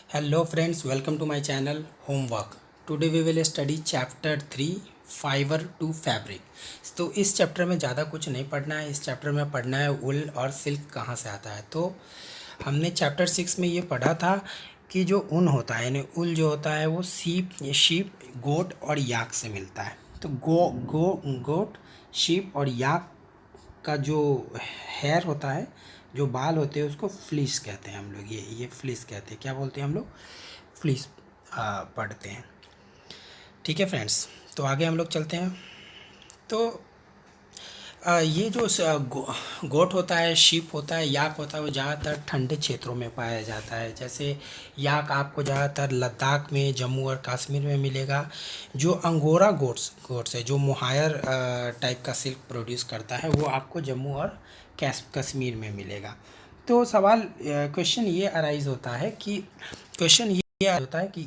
Hello friends, welcome to my channel Homework. Today we will study chapter 3 fibre to fabric. तो इस chapter में ज़्यादा कुछ नहीं पढ़ना है। इस चैप्टर में पढ़ना है उल और सिल्क कहाँ से आता है। तो हमने चैप्टर 6 में ये पढ़ा था कि जो ऊन होता है यानी उल जो होता है वो शीप गोट और याक से मिलता है। तो गोट शीप और याक का जो हेयर होता है, जो बाल होते हैं, उसको फ्लीस कहते हैं हम लोग। ये फ्लीस कहते हैं। क्या बोलते हैं हम लोग? फ्लीस पढ़ते हैं। ठीक है फ्रेंड्स, तो आगे हम लोग चलते हैं। तो ये जो गोट होता है, शीप होता है, याक होता है, वो ज़्यादातर ठंडे क्षेत्रों में पाया जाता है। जैसे याक आपको ज़्यादातर लद्दाख में, जम्मू और कश्मीर में मिलेगा। जो अंगोरा गोट्स है, जो मोहायर टाइप का सिल्क प्रोड्यूस करता है, वो आपको जम्मू और कश्मीर में मिलेगा। तो सवाल क्वेश्चन ये अराइज होता है कि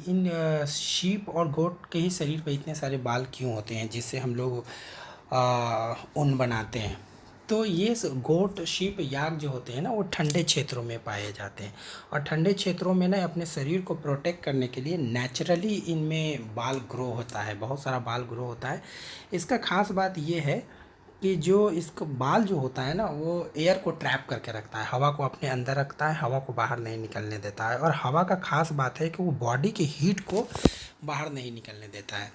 इन शीप और गोट के ही शरीर पर इतने सारे बाल क्यों होते हैं जिससे हम लोग ऊन बनाते हैं। तो ये गोट शीप याक जो होते हैं ना, वो ठंडे क्षेत्रों में पाए जाते हैं। और ठंडे क्षेत्रों में ना अपने शरीर को प्रोटेक्ट करने के लिए नेचुरली इनमें बाल ग्रो होता है, बहुत सारा बाल ग्रो होता है। इसका ख़ास बात ये है कि जो इसको बाल जो होता है ना, वो एयर को ट्रैप करके रखता है, हवा को अपने अंदर रखता है, हवा को बाहर नहीं निकलने देता है। और हवा का ख़ास बात है कि वो बॉडी की हीट को बाहर नहीं निकलने देता है।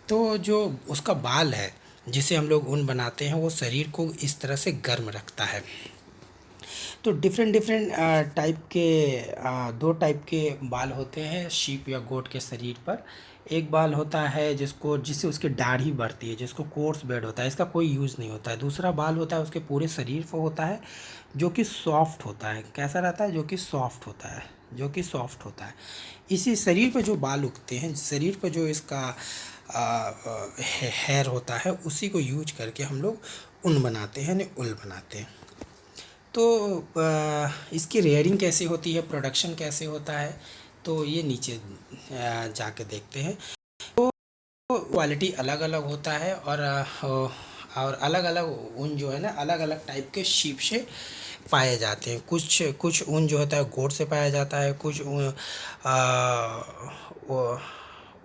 तो जो उसका बाल है जिसे हम लोग ऊन बनाते हैं, वो शरीर को इस तरह से गर्म रखता है। तो डिफरेंट डिफरेंट टाइप के दो टाइप के बाल होते हैं शीप या गोट के शरीर पर। एक बाल होता है जिससे उसकी दाढ़ी बढ़ती है, जिसको कोर्स बेड होता है, इसका कोई यूज़ नहीं होता है। दूसरा बाल होता है उसके पूरे शरीर पर होता है, जो कि सॉफ्ट होता है। कैसा रहता है? जो कि सॉफ्ट होता है, जो कि सॉफ्ट होता है। इसी शरीर पर जो बाल उगते हैं, शरीर पर जो इसका हेयर होता है, उसी को यूज करके हम लोग ऊन बनाते हैं यानी उल बनाते हैं। तो इसकी रेयरिंग कैसे होती है, प्रोडक्शन कैसे होता है, तो ये नीचे जाके देखते हैं। तो क्वालिटी अलग अलग होता है और अलग अलग ऊन जो है ना, अलग अलग टाइप के शीप से पाए जाते हैं। कुछ कुछ ऊन जो होता है गोट से पाया जाता है, कुछ वो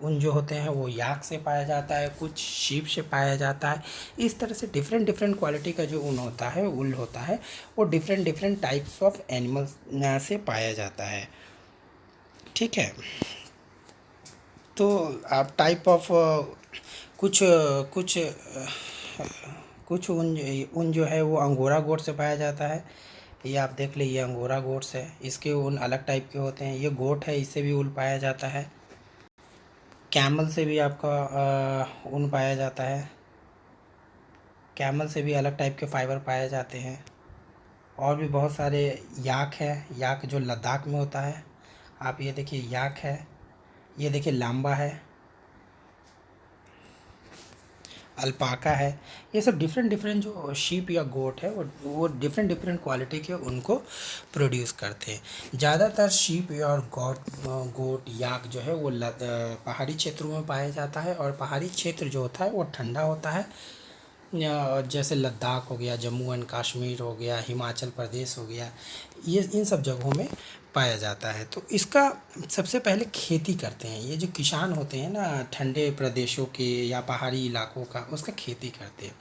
ऊन जो होते हैं वो याक से पाया जाता है, कुछ शीप से पाया जाता है। इस तरह से डिफरेंट डिफरेंट क्वालिटी का जो ऊन होता है, उल होता है, वो different different types of animals से पाया जाता है। ठीक है। तो आप टाइप ऑफ कुछ कुछ कुछ ऊन जो है वो अंगोरा गोट से पाया जाता है। ये आप देख लीजिए, अंगोरा गोट्स है, इसके ऊन अलग टाइप के होते हैं। ये गोट है, इससे भी ऊन पाया जाता है। कैमल से भी आपका ऊन पाया जाता है। कैमल से भी अलग टाइप के फाइबर पाए जाते हैं। और भी बहुत सारे याक है, याक जो लद्दाख में होता है। आप ये देखिए याक है, ये देखिए लांबा है, अल्पाका है। ये सब डिफरेंट डिफरेंट जो शीप या गोट है, वो डिफरेंट डिफरेंट क्वालिटी के उनको प्रोड्यूस करते हैं। ज़्यादातर शीप और गोट याक जो है वो पहाड़ी क्षेत्रों में पाया जाता है। और पहाड़ी क्षेत्र जो होता है वो ठंडा होता है, जैसे लद्दाख हो गया, जम्मू एंड कश्मीर हो गया, हिमाचल प्रदेश हो गया, ये इन सब जगहों में पाया जाता है। तो इसका सबसे पहले खेती करते हैं। ये जो किसान होते हैं ना, ठंडे प्रदेशों के या पहाड़ी इलाकों का, उसका खेती करते हैं।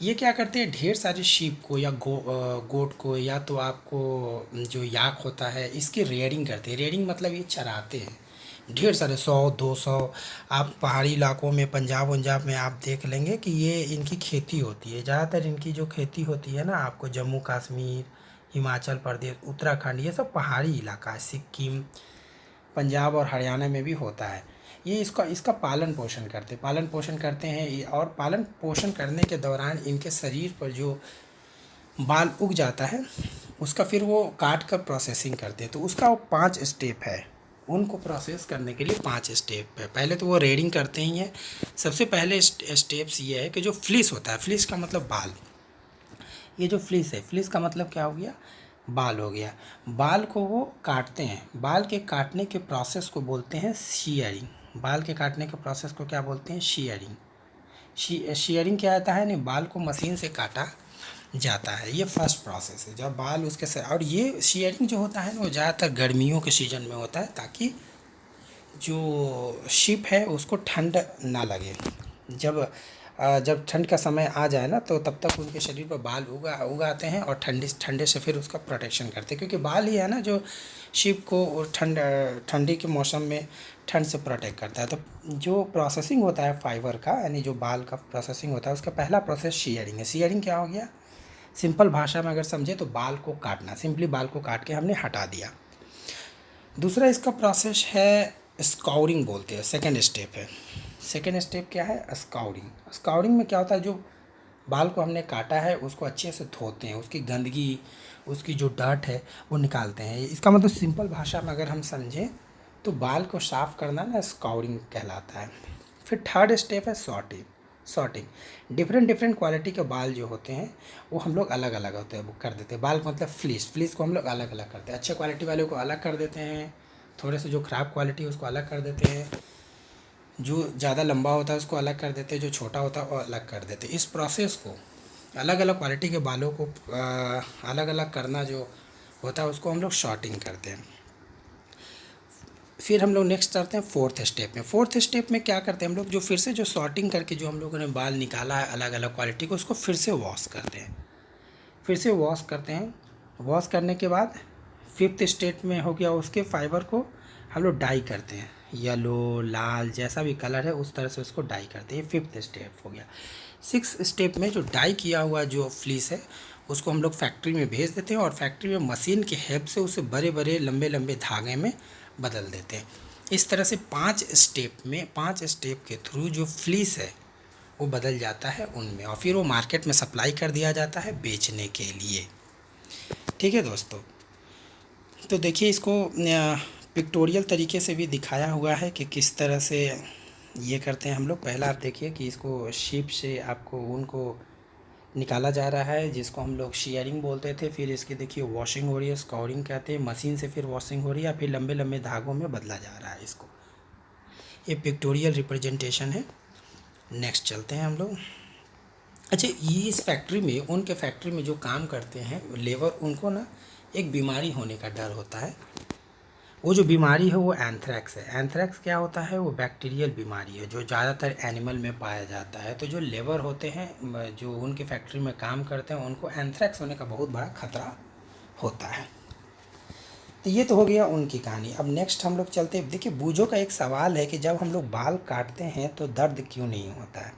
ये क्या करते हैं, ढेर सारे शीप को या गोट को, या तो आपको जो याक होता है, इसकी रेयरिंग करते हैं। रेयरिंग मतलब ये चराते हैं ढेर सारे, 100-200। आप पहाड़ी इलाकों में, पंजाब में आप देख लेंगे कि ये इनकी खेती होती है। ज़्यादातर इनकी जो खेती होती है ना, आपको जम्मू कश्मीर, हिमाचल प्रदेश, उत्तराखंड, ये सब पहाड़ी इलाका है। सिक्किम, पंजाब और हरियाणा में भी होता है। ये इसका इसका पालन पोषण करते हैं। और पालन पोषण करने के दौरान इनके शरीर पर जो बाल उग जाता है, उसका फिर वो काट कर प्रोसेसिंग करते हैं। तो उसका वो 5 स्टेप है। उनको प्रोसेस करने के लिए 5 स्टेप है। पहले तो वो रेडिंग करते ही हैं। सबसे पहले स्टेप्स ये है कि जो फ्लिस होता है, फ्लिस का मतलब बाल। ये जो फ्लिस है, फ्लिस का मतलब क्या हो गया? बाल हो गया। बाल को वो काटते हैं। बाल के काटने के प्रोसेस को बोलते हैं शीयरिंग। बाल के काटने के प्रोसेस को क्या बोलते हैं? शीयरिंग। शीयरिंग क्या आता है? नहीं, बाल को मशीन से काटा, जाता है। ये फर्स्ट प्रोसेस है जब बाल उसके से, और ये शेयरिंग जो होता है ना वो ज़्यादातर गर्मियों के सीज़न में होता है ताकि जो शिप है उसको ठंड ना लगे। जब ठंड का समय आ जाए ना तो तब तक उनके शरीर पर बाल उगाते हैं और ठंडे से फिर उसका प्रोटेक्शन करते हैं, क्योंकि बाल ही है ना जो शिप को ठंडी के मौसम में ठंड से प्रोटेक्ट करता है। तो जो प्रोसेसिंग होता है फाइबर का, यानी जो बाल का प्रोसेसिंग होता है, उसका पहला प्रोसेस शेयरिंग है। शेयरिंग क्या हो गया, सिंपल भाषा में अगर समझे तो बाल को काटना, सिंपली बाल को काट के हमने हटा दिया। दूसरा इसका प्रोसेस है स्काउरिंग बोलते हैं, सेकेंड स्टेप है। सेकेंड स्टेप क्या है, स्काउरिंग। स्काउरिंग में क्या होता है, जो बाल को हमने काटा है उसको अच्छे से धोते हैं, उसकी गंदगी, उसकी जो डर्ट है वो निकालते हैं। इसका मतलब सिंपल भाषा में अगर हम समझें तो बाल को साफ़ करना ना स्काउरिंग कहलाता है। फिर थर्ड स्टेप है sorting. Sorting different different quality के बाल जो होते हैं वो हम लोग अलग अलग होते हैं वो कर देते हैं। बाल को मतलब फ्लीस को हम लोग अलग अलग करते हैं। अच्छे क्वालिटी वाले को अलग कर देते हैं, थोड़े से जो ख़राब क्वालिटी है उसको अलग कर देते हैं, जो ज़्यादा लंबा होता है उसको अलग कर देते हैं, जो छोटा होता है वो अलग कर देते हैं। इस प्रोसेस को अलग अलग क्वालिटी के बालों को अलग अलग करना जो होता है उसको हम लोग शॉर्टिंग करते हैं। फिर हम लोग नेक्स्ट करते हैं फोर्थ स्टेप में। फोर्थ स्टेप में क्या करते हैं हम लोग, जो फिर से जो सॉर्टिंग करके जो हम लोगों ने बाल निकाला है अलग अलग क्वालिटी को, उसको फिर से वॉश करते हैं। फिर से वॉश करते हैं। वॉश करने के बाद फिफ्थ स्टेप में हो गया, उसके फाइबर को हम लोग डाई करते हैं, येलो लाल जैसा भी कलर है उस तरह से उसको डाई करते हैं। फिफ्थ स्टेप हो गया। सिक्स स्टेप में जो डाई किया हुआ जो फ्लीस है उसको हम लोग फैक्ट्री में भेज देते हैं और फैक्ट्री में मशीन की हेल्प से उसे बड़े बड़े लंबे लंबे धागे में बदल देते हैं। इस तरह से पांच स्टेप के थ्रू जो फ्लीस है वो बदल जाता है उनमें, और फिर वो मार्केट में सप्लाई कर दिया जाता है बेचने के लिए। ठीक है दोस्तों, तो देखिए इसको पिक्टोरियल तरीके से भी दिखाया हुआ है कि किस तरह से ये करते हैं हम लोग। पहला आप देखिए कि इसको शीप से आपको ऊन को निकाला जा रहा है जिसको हम लोग शेयरिंग बोलते थे। फिर इसकी देखिए वॉशिंग हो रही है, स्काउरिंग कहते हैं, मशीन से फिर वॉशिंग हो रही है, फिर लंबे लंबे धागों में बदला जा रहा है इसको। ये पिक्टोरियल रिप्रेजेंटेशन है। नेक्स्ट चलते हैं हम लोग। अच्छा, ये इस फैक्ट्री में, उनके फैक्ट्री में जो काम करते हैं लेबर, उनको ना एक बीमारी होने का डर होता है। वो जो बीमारी है वो एंथ्रेक्स है। एंथ्रेक्स क्या होता है, वो बैक्टीरियल बीमारी है जो ज़्यादातर एनिमल में पाया जाता है। तो जो लेबर होते हैं जो उनकी फैक्ट्री में काम करते हैं उनको एंथ्रेक्स होने का बहुत बड़ा खतरा होता है। तो ये तो हो गया उनकी कहानी। अब नेक्स्ट हम लोग चलते हैं। देखिए बूझों का एक सवाल है कि जब हम लोग बाल काटते हैं तो दर्द क्यों नहीं होता है।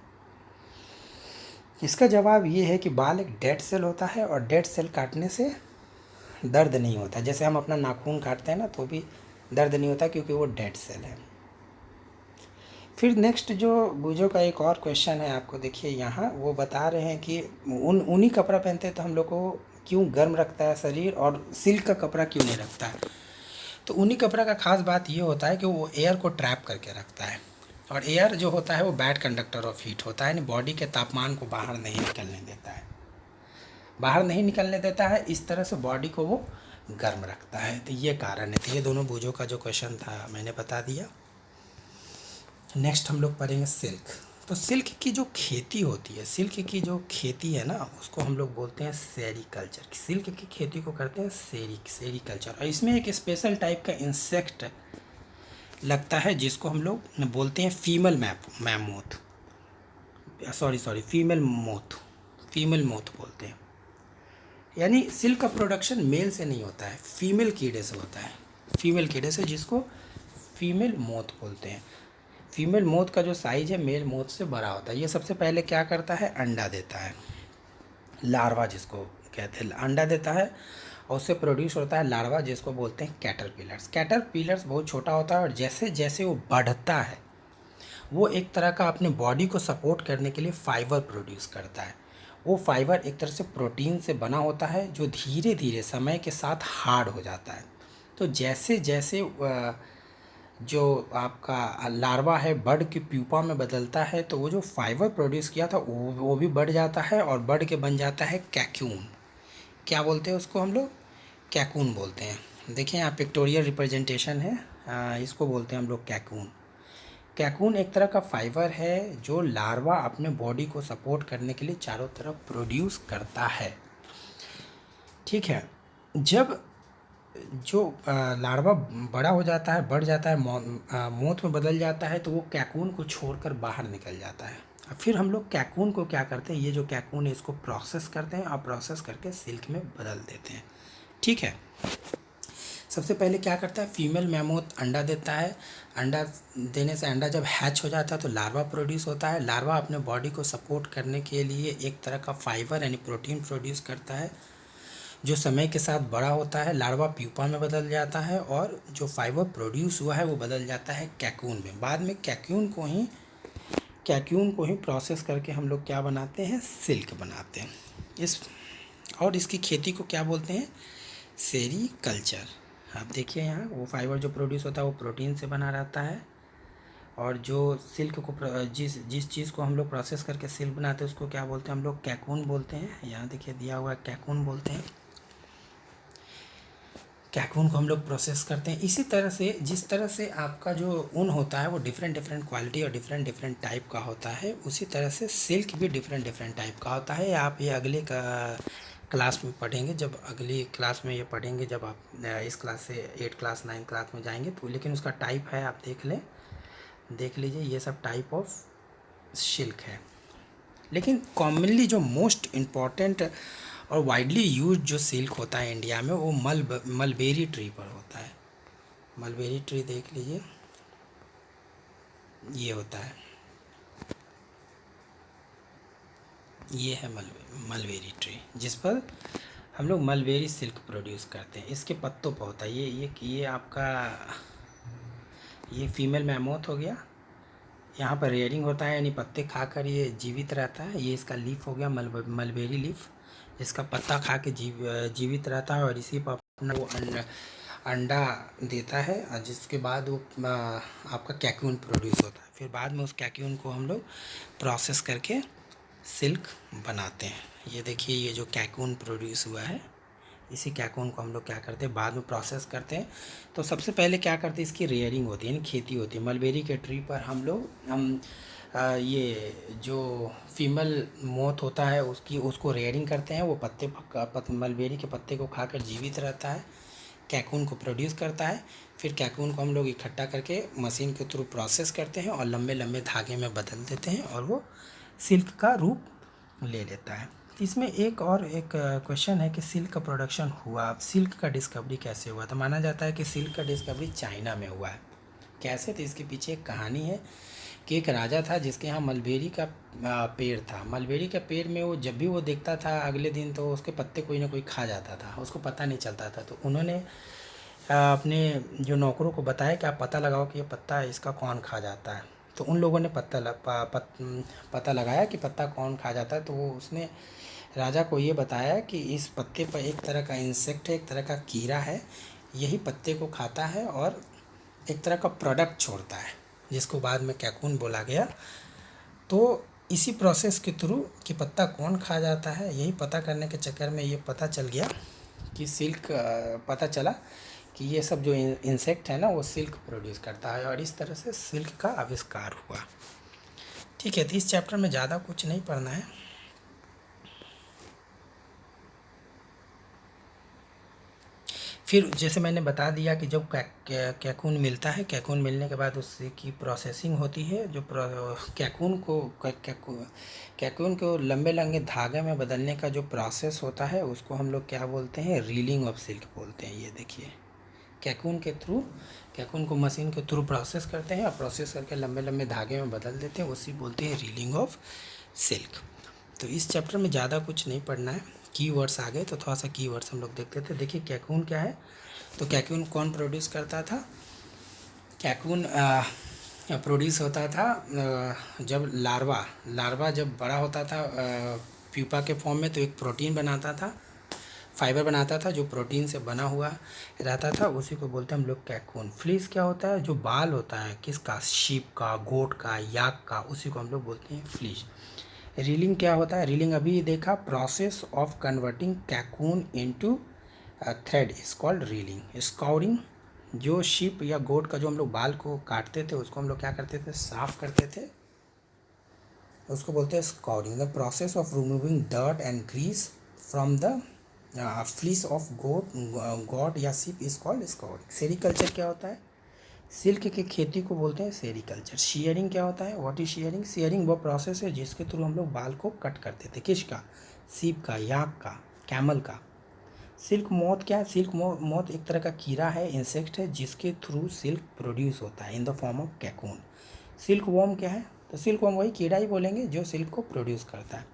इसका जवाब ये है कि बाल एक डेड सेल होता है और डेड सेल काटने से दर्द नहीं होता। जैसे हम अपना नाखून काटते हैं ना तो भी दर्द नहीं होता क्योंकि वो डेड सेल है। फिर नेक्स्ट जो बूझों का एक और क्वेश्चन है, आपको देखिए यहाँ वो बता रहे हैं कि ऊनी कपड़ा पहनते हैं तो हम लोग को क्यों गर्म रखता है शरीर, और सिल्क का कपड़ा क्यों नहीं रखता है। तो ऊनी कपड़ा का खास बात ये होता है कि वो एयर को ट्रैप करके रखता है, और एयर जो होता है वो बैड कंडक्टर ऑफ हीट होता है, यानी बॉडी के तापमान को बाहर नहीं निकलने देता है। बाहर नहीं निकलने देता है, इस तरह से बॉडी को वो गर्म रखता है। तो ये कारण है। तो ये दोनों बूझों का जो क्वेश्चन था मैंने बता दिया। नेक्स्ट हम लोग पढ़ेंगे सिल्क। तो सिल्क की जो खेती होती है, सिल्क की जो खेती है ना उसको हम लोग बोलते हैं सेरीकल्चर। सिल्क की खेती को करते हैं सेरीकल्चर, और इसमें एक स्पेशल टाइप का इंसेक्ट लगता है जिसको हम लोग बोलते हैं फीमेल मोथ बोलते हैं। यानी सिल्क का प्रोडक्शन मेल से नहीं होता है, फीमेल कीड़े से होता है। फीमेल कीड़े से, जिसको फीमेल मोथ बोलते हैं। फीमेल मोथ का जो साइज़ है मेल मोथ से बड़ा होता है। ये सबसे पहले क्या करता है, अंडा देता है, लार्वा जिसको कहते हैं, अंडा देता है और उससे प्रोड्यूस होता है लार्वा जिसको बोलते हैं कैटरपिलर्स। कैटरपिलर्स बहुत छोटा होता है और जैसे जैसे वो बढ़ता है वो एक तरह का अपने बॉडी को सपोर्ट करने के लिए फाइबर प्रोड्यूस करता है। वो फाइबर एक तरह से प्रोटीन से बना होता है जो धीरे धीरे समय के साथ हार्ड हो जाता है। तो जैसे जैसे जो आपका लार्वा है बर्ड की प्यूपा में बदलता है तो वो जो फाइबर प्रोड्यूस किया था वो भी बढ़ जाता है और बढ़ के बन जाता है कैक्यून। क्या बोलते हैं उसको हम लोग, कैकून बोलते हैं। देखिए यहाँ पिक्टोरियल रिप्रेजेंटेशन है, इसको बोलते हैं हम लोग कैकून। कैकून एक तरह का फाइबर है जो लार्वा अपने बॉडी को सपोर्ट करने के लिए चारों तरफ प्रोड्यूस करता है। ठीक है, जब जो लार्वा बड़ा हो जाता है, बढ़ जाता है, मोथ में बदल जाता है, तो वो कैकून को छोड़कर बाहर निकल जाता है। अब फिर हम लोग कैकून को क्या करते हैं, ये जो कैकून है इसको प्रोसेस करते हैं और प्रोसेस करके सिल्क में बदल देते हैं। ठीक है, सबसे पहले क्या करता है, फीमेल मैमोथ अंडा देता है। अंडा देने से अंडा जब हैच हो जाता है तो लार्वा प्रोड्यूस होता है। लार्वा अपने बॉडी को सपोर्ट करने के लिए एक तरह का फाइबर यानी प्रोटीन प्रोड्यूस करता है, जो समय के साथ बड़ा होता है। लार्वा प्यूपा में बदल जाता है और जो फाइबर प्रोड्यूस हुआ है वो बदल जाता है कैकून में। बाद में कैकून को ही प्रोसेस करके हम लोग क्या बनाते हैं, सिल्क बनाते हैं। और इसकी खेती को क्या बोलते हैं, सेरीकल्चर। आप देखिए यहाँ वो फाइबर जो प्रोड्यूस होता है वो प्रोटीन से बना रहता है, और जो सिल्क को जिस चीज़ को हम लोग प्रोसेस करके सिल्क बनाते हैं उसको क्या बोलते हैं, हम लोग कैकून बोलते हैं। यहाँ देखिए दिया हुआ है, कैकून बोलते हैं। कैकून को हम लोग प्रोसेस करते हैं। इसी तरह से जिस तरह से आपका जो ऊन होता है वो डिफरेंट डिफरेंट क्वालिटी और डिफरेंट डिफरेंट टाइप का होता है, उसी तरह से सिल्क भी डिफरेंट डिफरेंट टाइप का होता है। आप ये अगले का क्लास में पढ़ेंगे, जब अगली क्लास में ये पढ़ेंगे, जब आप इस क्लास से 8 क्लास 9 क्लास में जाएंगे तो, लेकिन उसका टाइप है, आप देख लीजिए, ये सब टाइप ऑफ सिल्क है। लेकिन कॉमनली जो मोस्ट इम्पॉर्टेंट और वाइडली यूज जो सिल्क होता है इंडिया में वो मलबेरी ट्री पर होता है। मलबेरी ट्री देख लीजिए, ये होता है, ये है मलबेरी ट्री, जिस पर हम लोग मलबेरी सिल्क प्रोड्यूस करते हैं। इसके पत्तों पर होता है, ये आपका ये फीमेल मैमोथ हो गया। यहाँ पर रेयरिंग होता है यानी पत्ते खाकर ये जीवित रहता है। ये इसका लीफ हो गया, मलबेरी लीफ, इसका पत्ता खा के जीवित रहता है और इसी पर अपना वो अंडा देता है, और जिसके बाद वो आपका कैकून प्रोड्यूस होता है। फिर बाद में उस कैकून को हम लोग प्रोसेस करके सिल्क बनाते हैं। ये देखिए, ये जो कैकून प्रोड्यूस हुआ है, इसी कैकून को हम लोग क्या करते हैं, बाद में प्रोसेस करते हैं। तो सबसे पहले क्या करते हैं, इसकी रेयरिंग होती है यानी खेती होती है। मलबेरी के ट्री पर हम ये जो फीमेल मोथ होता है उसको रेयरिंग करते हैं। वो मलबेरी के पत्ते को खाकर जीवित रहता है, कैकून को प्रोड्यूस करता है। फिर कैकून को हम लोग इकट्ठा करके मशीन के थ्रू प्रोसेस करते हैं और लंबे लंबे धागे में बदल देते हैं और वो सिल्क का रूप ले लेता है। इसमें एक क्वेश्चन है कि सिल्क का प्रोडक्शन हुआ, सिल्क का डिस्कवरी कैसे हुआ। तो माना जाता है कि सिल्क का डिस्कवरी चाइना में हुआ है। कैसे, तो इसके पीछे एक कहानी है कि एक राजा था जिसके यहाँ मलबेरी का पेड़ था। मलबेरी के पेड़ में वो जब भी वो देखता था अगले दिन तो उसके पत्ते कोई ना कोई खा जाता था, उसको पता नहीं चलता था। तो उन्होंने अपने जो नौकरों को बताया कि आप पता लगाओ कि ये पत्ता इसका कौन खा जाता है। तो उन लोगों ने पता लगाया कि पत्ता कौन खा जाता है। तो वो उसने राजा को ये बताया कि इस पत्ते पर एक तरह का इंसेक्ट है, एक तरह का कीड़ा है, यही पत्ते को खाता है और एक तरह का प्रोडक्ट छोड़ता है, जिसको बाद में कैकून बोला गया। तो इसी प्रोसेस के थ्रू कि पत्ता कौन खा जाता है, यही पता करने के चक्कर में ये पता चल गया कि पता चला कि ये सब जो इंसेक्ट है ना वो सिल्क प्रोड्यूस करता है, और इस तरह से सिल्क का आविष्कार हुआ। ठीक है, तो इस चैप्टर में ज़्यादा कुछ नहीं पढ़ना है। फिर जैसे मैंने बता दिया कि जब कैकून मिलता है, कैकून मिलने के बाद उसकी की प्रोसेसिंग होती है। जो कैकून को लंबे लंबे धागे में बदलने का जो प्रोसेस होता है उसको हम लोग क्या बोलते हैं, रीलिंग ऑफ सिल्क बोलते हैं। ये देखिए, कैकून को मशीन के थ्रू प्रोसेस करते हैं और प्रोसेस करके लंबे लंबे धागे में बदल देते हैं, उसी बोलते हैं रीलिंग ऑफ सिल्क। तो इस चैप्टर में ज़्यादा कुछ नहीं पढ़ना है। कीवर्ड्स आ गए तो थोड़ा सा कीवर्ड्स हम लोग देखते थे। देखिए कैकून क्या है, तो कैकून कौन प्रोड्यूस करता था, कैकून प्रोड्यूस होता था जब लार्वा जब बड़ा होता था प्यूपा के फॉर्म में, तो एक प्रोटीन बनाता था, फाइबर बनाता था जो प्रोटीन से बना हुआ रहता था, उसी को बोलते हैं हम लोग कैकून। फ्लीस क्या होता है, जो बाल होता है किसका, शीप का, गोट का, याक का, उसी को हम लोग बोलते हैं फ्लीस। रीलिंग क्या होता है, रीलिंग अभी देखा, process of converting cocoon into thread is called reeling. Scouring जो शीप या गोट का जो हम लोग बाल को काटते थे उसको हम लोग क्या करते थे, साफ करते थे, उसको बोलते हैं scouring. The process of removing dirt and grease from the fleece of goat या sheep is called scouring. Sericulture क्या होता है, सिल्क की खेती को बोलते हैं सेरीकल्चर। शेयरिंग क्या होता है, व्हाट इज शेयरिंग, शेयरिंग वो प्रोसेस है जिसके थ्रू हम लोग बाल को कट करते थे, किसका, शीप का, याक का, कैमल का। सिल्क मोथ क्या है, सिल्क मोथ एक तरह का कीड़ा है, इंसेक्ट है, जिसके थ्रू सिल्क प्रोड्यूस होता है in the form of cocoon. Silk worm क्या है, तो सिल्क वॉर्म वही कीड़ा ही बोलेंगे जो सिल्क को प्रोड्यूस करता है।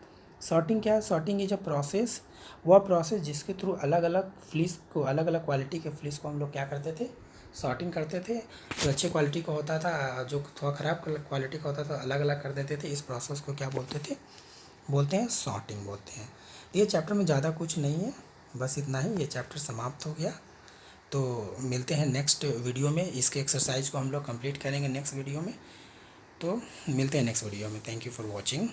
सॉर्टिंग क्या है, सॉर्टिंग इज अ प्रोसेस, वह प्रोसेस जिसके थ्रू अलग अलग फ्लीस को, अलग अलग क्वालिटी के फ्लीस को हम लोग क्या करते थे, सॉर्टिंग करते थे। जो अच्छे क्वालिटी का होता था, जो थोड़ा ख़राब क्वालिटी का होता था, अलग अलग कर देते थे। इस प्रोसेस को क्या बोलते थे, बोलते हैं सॉर्टिंग बोलते हैं। ये चैप्टर में ज़्यादा कुछ नहीं है, बस इतना ही, ये चैप्टर समाप्त हो गया। तो मिलते हैं नेक्स्ट वीडियो में, इसके एक्सरसाइज को हम लोग कंप्लीट करेंगे नेक्स्ट वीडियो में। तो मिलते हैं नेक्स्ट वीडियो में। Thank you for watching.